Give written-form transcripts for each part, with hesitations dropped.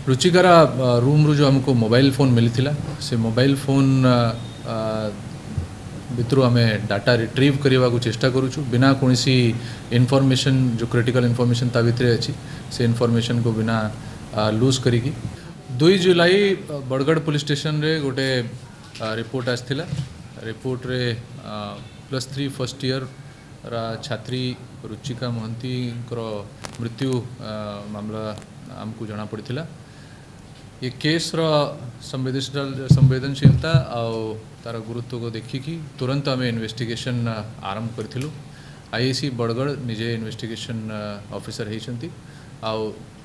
रुचिकार room रू जो हमको मोबाइल फोन मिली से मोबाइल फोन भितर आम डाटा रिट्रीव करने को चेष्टा करूँ बिना कौन इनफॉरमेशन जो क्रिटिकल इनफॉरमेशन ता भितर अच्छी से इनफॉरमेशन को बिना लूज करी 2 जुलाई बड़गढ़ पुलिस स्टेशन रे गोटे रिपोर्ट आसला रिपोर्ट रे +3 फर्स्ट ईयर छात्री रुचिका महंती मृत्यु मामला आमको जना पड़ा ये केस संवेदनशीलता और तार गुरुत्व को देखिकी तुरंत आम इन्वेस्टिगेशन आरंभ करूँ। आईआईसी बड़गढ़ निजे इन्वेस्टिगेशन ऑफिसर होती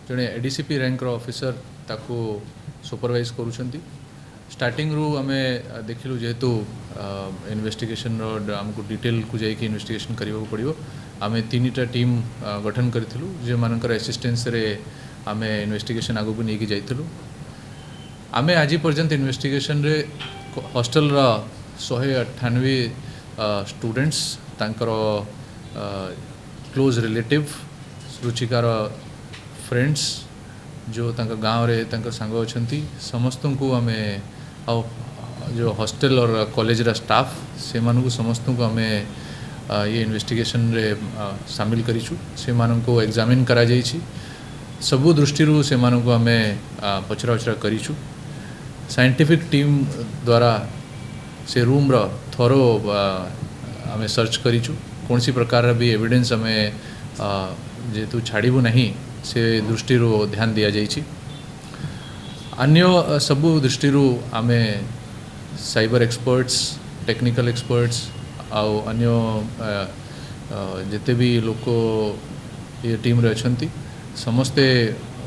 जड़े एडीसीपी रैंक ऑफिसर ताको सुपरवाइज करुँच स्टार्टिंग रू आम देखिलु जेहेतु इन्वेस्टिगेशन आमको डिटेल को जाइए इन्वेस्टिगेशन करने को पड़ो आम 3टा टीम गठन करूँ जो मानकर असिस्टेंस रे आम इन्वेस्टिगेशन आगू नहीं जाइलु आम आज पर्यंत इन्वेस्टिगेशन रे हॉस्टल 198 स्टूडेंट्स तांकर क्लोज रिलेटिव रुचिकार फ्रेंड्स जो गाँव रे सांग अच्छा समस्त को आम जो हॉस्टल और कॉलेज रा स्टाफ से मानू समस्त को आम ये इन्वेस्टिगेशन रे शामिल करिछु से मानू को एग्जामिन करा जाइछि सबु दृष्टि से मानू को आम पचरा उचरा करिछु साइंटिफिक टीम द्वारा से रूम रो थोरो आम सर्च करिछु कौन सी प्रकार भी एविडेंस आम जेहेतु छाड़ू नहीं से दृष्टि ध्यान दिया जाइछि अन्य सबु दृष्टि आम साइबर एक्सपर्ट्स टेक्निकल एक्सपर्ट्स आउ अन्य जिते भी लोक ये टीम रे अछंती समस्ते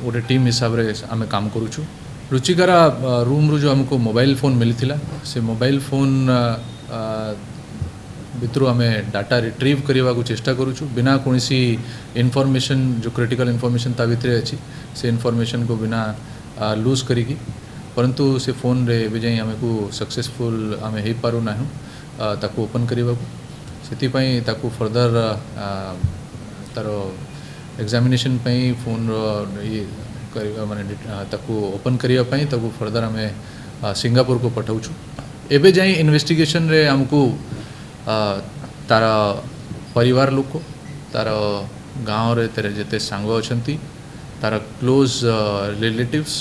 गोटे टीम हिसाब रे आम काम करूँ। रुचिकार रूम रू जो हमको मोबाइल फोन मिली से मोबाइल फोन भितर आम डाटा रिट्रीव करने को चेष्टा करूँ बिना कौन इनफॉरमेशन जो क्रिटिकल इनफॉरमेशन ता भितर अच्छी से इनफॉरमेशन को बिना लूज करी परंतु से फोन रे भी जाई आमको सक्सेसफुल आम हो पारू ना ताको ओपन करने से ताको फर्दर तार एग्जामिनेशन फोन ये माने ताको ओपन करने ताको फर्दर आम सिंगापुर को पठाऊँ एबे जाई इन्वेस्टिगेशन रे आमको तार परिवार लोक तार गाँव रे तेरे जिते सांग अच्छी तार क्लोज रिलेटिव्स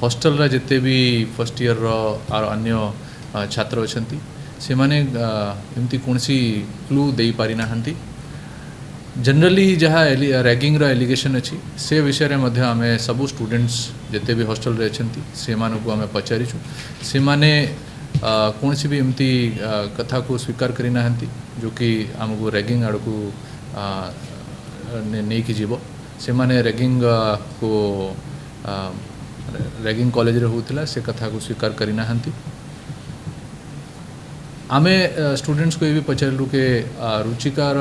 हॉस्टल रा जिते भी फर्स्ट ईयर और अन्य छात्र अच्छा से माने एमती कौन सी क्लू दे पारि नाहंती जनरली जहाँ रैगिंग रा एलिगेशन अच्छी से विषय में आम सबू स्टूडेंट्स जिते भी हॉस्टल रे अच्छी से मानू आम पचारिछु से माने कौन सी भी एमती कथा को स्वीकार करी नाहंती जो कि आमको रैगिंग आड़ को नहीं कि जीव से माने रैगिंग को रैगिंग कॉलेज रे होउतिला से कथा को स्वीकार करी नाहंती आमे स्टूडेंट्स को ये भी पचारू के रुचिकार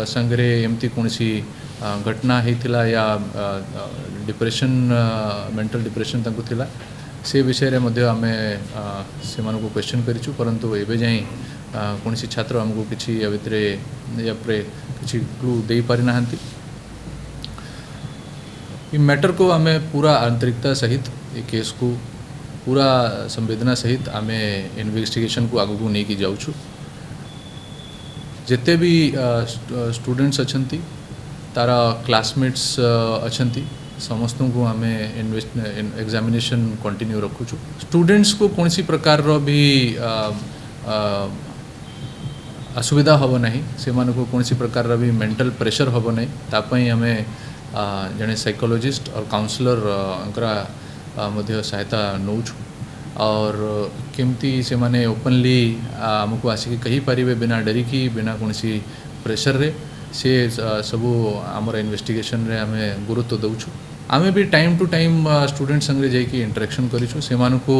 संगरे एमती कौन सी घटना होता या डिप्रेशन मेंटल डिप्रेशन तंको थिला से विषय रे मध्य आमे से मानको को क्वेश्चन करिछु परंतु एबे जाई कौन सी छात्र हमको किछि या भितरे या प्रे किछि क्लू दे पारि नाहंती ये मैटर को आमे पूरा आंतरिकता सहित ये केस को पूरा संवेदना सहित आम इन्वेस्टिगेशन को आगू नहीं कि जाऊँ जिते भी स्टूडेंट्स अच्छा तारा क्लासमेट्स अच्छा समस्त को आम एग्जामिनेशन कंटिन्यू रखुचु स्टूडेंट्स को कौन सी प्रकार रो भी असुविधा हम ना से मानको कौन सी प्रकार रो भी मेंटल प्रेशर हम ना तापाई आम जड़े साइकोलॉजिस्ट और काउंसलर मध्य सहायता नौछु और केमती से माने ओपनली आमको आसिक कही पारिबे बिना डरी की बिना कौन सी प्रेशर रे से सबू आमर इन्वेस्टिगेशन रे आमे गुरुत्व दउछु आमे भी टाइम टू टाइम स्टूडेंट संगे जाइए इंटरेक्शन करिछु से मानको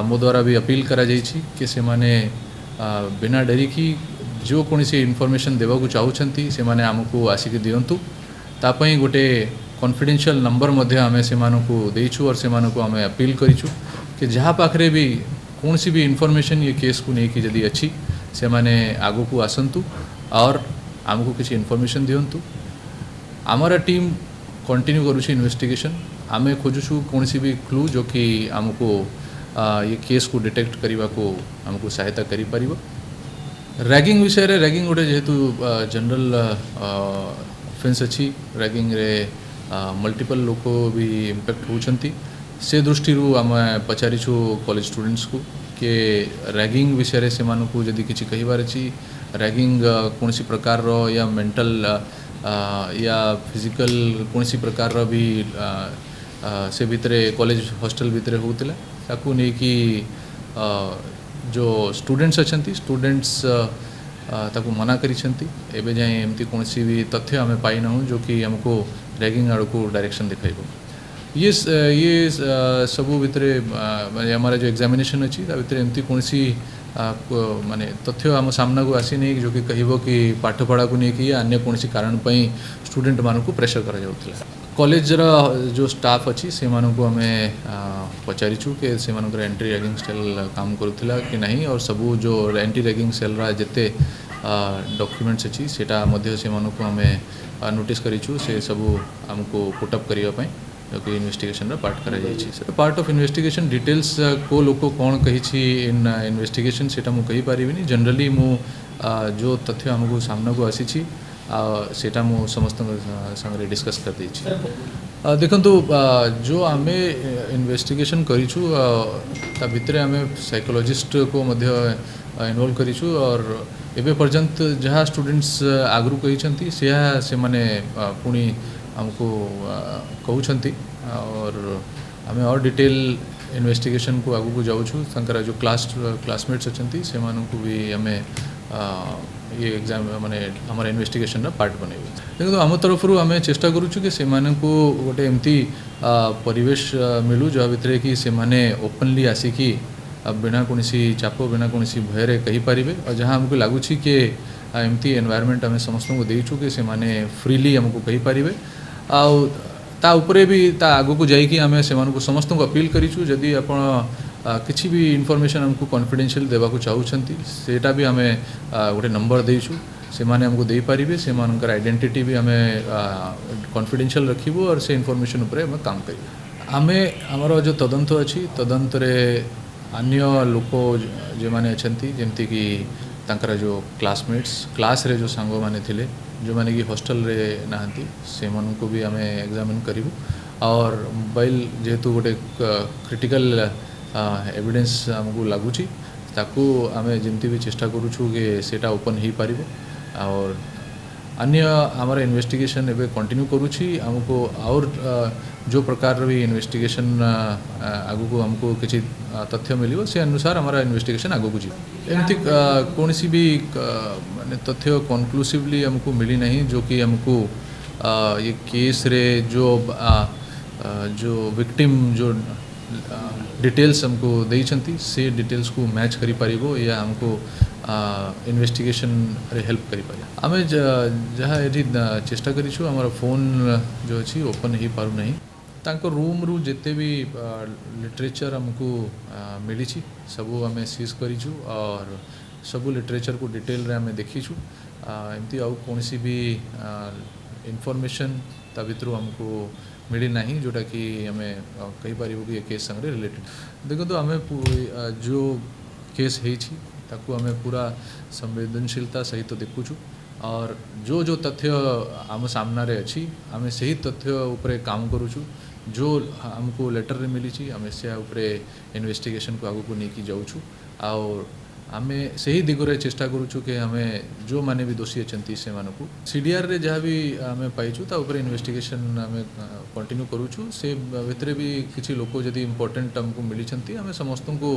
मो द्वारा भी अपील करा जाइछि कि से माने बिना डरी की जो कौन सी इनफॉरमेशन देवा को चाहूछंती से माने आमको आसिक दियंतु तापई गोटे कॉन्फिडेंशियल नंबर मध्य आमे से मानको देइछु और से मानको आमे अपील करिछु कि जहाँ पाखरे भी कौन सी भी इनफॉरमेशन ये केस को नहीं कि जदि अच्छी से माने आगो को आसंतु और आमको किसी इनफॉरमेशन दियंतु आमरा टीम कंटिन्यू करुछि इन्वेस्टिगेशन आमे खोजुछु कौन सी भी क्लू जो कि आमको ये केस को डिटेक्ट करने को आमको सहायता करी परिबो। रैगिंग विषय रे रैगिंग गोटे जेहेतु जनरल ऑफेंस अच्छी रैगिंग रे मल्टीपल लोक भी इम्पैक्ट होती से दृष्टि आम पचारिछु कॉलेज स्टूडेंट्स को कि रैगिंग विषय रे से मानकु जदि किछि कहिबार अछि रैगिंग कौन सी प्रकार रो या मेंटल या फिजिकल कौन सी प्रकार रो भी से भितरे कॉलेज हॉस्टल भितरे होउतिला ताकू नै कि जो स्टूडेंट्स अच्छी स्टूडेंट्स ताकू मना करिसेंती एबे जाए एमती कौन सी भी तथ्य आम पाई ना जो कि हमको रैगिंग आड़ को डायरेक्शन दिखाइबो। ये सबू भितरे माने हमारा जो एग्जामिनेशन अच्छी भितर एमती कौन सी माने तथ्य आम सामना को आसी नहीं जो कि कहबो कि पाठपढ़ा को नहीं कि अन्य कौन सी कारण पई स्टूडेंट मान को प्रेशर करा जाउतला। कॉलेज जो स्टाफ अच्छी से मानक आम पचारिछु कि से मानकर एंटी रैगिंग सेल काम करुला कि नहीं और सबू जो एंटी रैगिंग सेल जिते डॉक्यूमेंट्स अच्छी सेटा मध्य से मानक आम नोटिस करिछु से सबू आमको पुटअप करने जो कि इन्वेस्टिगेशन पार्ट करा जाइए पार्ट ऑफ इन्वेस्टिगेशन डिटेल्स को लोक कौन कही इन इन्वेस्टिगेशन सेटा मु कहि पारिबिनी जनरली मु जो तथ्य आमको सामना को आसी सेटा मु समस्त संगे डिस्कस कर दी। देखंतु जो आम इन्वेस्टिगेशन करिछु ता भितरे आम साइकोलॉजिस्ट को मध्य इन्वॉल्व करिछु और एबे पर्यंत जहाँ स्टूडेंट्स आगरू कही से माने पुणी हमको कहउछंती और आम और डिटेल इन्वेस्टिगेशन को आगू को जाऊँ तंकर जो क्लासमेट्स अच्छी से मानू भी आम ये एग्जाम माने हमारा इन्वेस्टिगेशन पार्ट बनइबे। देखो आम तरफ आम चेष्टा करूँ कि से मानू गोटे एमती परिवेश मिलू जहाँ भितर कि से माने ओपनली आसिकी बिना कौन चाप बिना कौन भय कही पारे और जहाँ हमको लगुच कि एमती एनवायरनमेंट आम समस्त को देचु कि से माने फ्रीली हमको कही पारे ता उपरे भी ता आगो को जाइकी आम से समस्त को अपील करिछु जदि आपण किसी भी इनफॉरमेशन हमको कॉन्फिडेंशियल देवा को चाहूँगी सेटा भी आम गोटे नंबर देचु से माने हमको दे पारिबे से मानकर आइडेंटिटी भी आम कॉन्फिडेंशियल रखिबो और से इनफॉरमेशन उपरे हम काम करिबो। आमे हमर जो तदंत अछि तदंत रे अन्य लोक जो माने अछंती जेमती कि तांकर जो क्लासमेट्स क्लास रे जो सांगो माने थिले जो माने कि हॉस्टल रे नहांती से मन को भी आम एग्जामिन करूँ और मोबाइल जेहेतु गोटे क्रिटिकल एविडेंस आमको लगुच ताकू आम जमती भी चेष्टा करूँ कि सेटा ओपन हो पार और अन्य हमारा इन्वेस्टिगेशन एवं कंटिन्यू करुँची आमको और जो प्रकार भी इन्वेस्टिगेशन आगू को हमको किसी तथ्य मिले से अनुसार हमारा इन्वेस्टिगेशन आगू को जी एमती कौन सी भी माने तथ्य कन्क्लूसिवली हमको मिली नहीं जो कि हमको ये केस रे जो विक्टिम जो डिटेल्स हमको देइछंती से डिटेल्स को मैच करी पारिबो या हमको इन्वेस्टिगेशन रे हेल्प करी पारे। आमे जहाँ ये चेष्टा करिछु हमारा फोन जो अच्छी ओपन ही पारु नहीं तांको रूम रु जिते भी लिटरेचर हमको मिली सबू आम सीज करिछु और सबू लिटरेचर को डिटेल रे आम देखीछु एमती आउ कौन सी भी इनफॉरमेशन ता भितर हमको मिली नहीं जोटा कि आम कही पार कि ये केस संगे रिलेटेड। देखो तो आम जो केस होती ताकू आम पूरा संवेदनशीलता सहित देखुचु और जो तथ्य आम सामना रे अच्छी आम से ही तथ्य उपरे काम करुचु जो हमको लेटर रे मिली आम से उपरे इन्वेस्टिगेशन को आगू को लेकिन जाऊँ और आम से ही दिगरे चेष्टा करुचु कि आम जो माने भी दोषी अच्छी से मानकु सीडीआर रे जहाँ भी आम पाइचु ता उपरे इन्वेस्टिगेशन आम कंटिन्यू करुचु से भितर भी किसी लोक जदि इम्पोर्टेंट हमको मिली आम समस्त को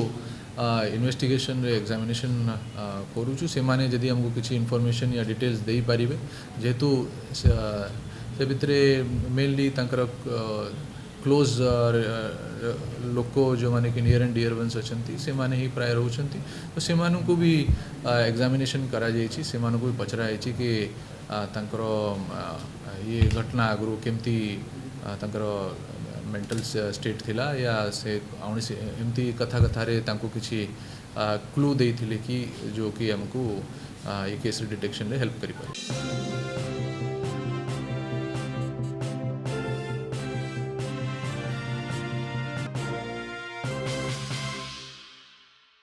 इन्वेस्टिगेशन रे एग्जामिनेशन करुचु से माने जदि हमको किसी इनफॉरमेशन या डिटेल्स दे पारे जेहेतु से भितर मेनली तांकर क्लोज लोक जो माने कि नियर एंड डियर वंस अच्छी से माने ही प्राय रोचंती तो से मानू को भी एग्जामिनेशन करा जाइछि से मानू को भी पचरा जाइछि कि तांकर ये घटना आगु केमती तांकर मेंटल स्टेट थिला या से एमती कथा कथारे तांको किछि क्लू देइथिले कि जो कि हमको ये केस डिटेक्शन रे हेल्प करि पारे।